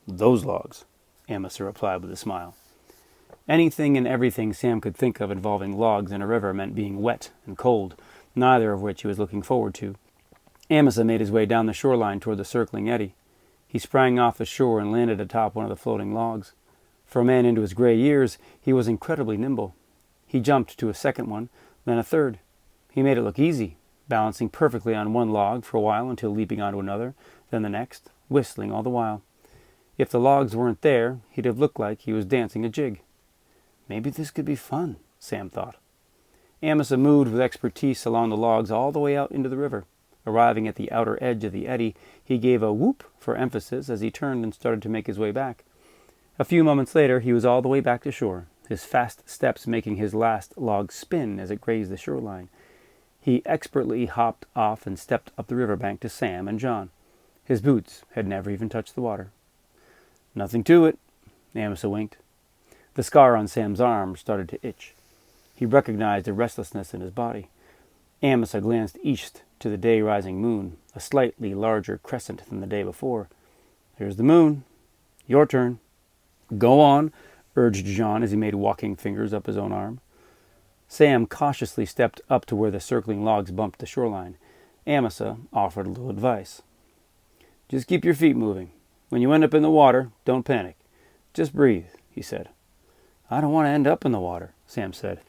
"Those logs," Amasa replied with a smile. Anything and everything Sam could think of involving logs in a river meant being wet and cold, neither of which he was looking forward to. Amasa made his way down the shoreline toward the circling eddy. He sprang off the shore and landed atop one of the floating logs. For a man into his gray years, he was incredibly nimble. He jumped to a second one, then a third. He made it look easy, balancing perfectly on one log for a while until leaping onto another, then the next, whistling all the while. If the logs weren't there, he'd have looked like he was dancing a jig. Maybe this could be fun, Sam thought. Amasa moved with expertise along the logs all the way out into the river. Arriving at the outer edge of the eddy, he gave a whoop for emphasis as he turned and started to make his way back. A few moments later, he was all the way back to shore, his fast steps making his last log spin as it grazed the shoreline. He expertly hopped off and stepped up the riverbank to Sam and John. His boots had never even touched the water. "Nothing to it," Amasa winked. The scar on Sam's arm started to itch. He recognized a restlessness in his body. Amasa glanced east to the day-rising moon, a slightly larger crescent than the day before. "Here's the moon. Your turn." "Go on," urged John as he made walking fingers up his own arm. Sam cautiously stepped up to where the circling logs bumped the shoreline. Amasa offered a little advice. "Just keep your feet moving. When you end up in the water, don't panic. Just breathe," he said. "I don't want to end up in the water," Sam said.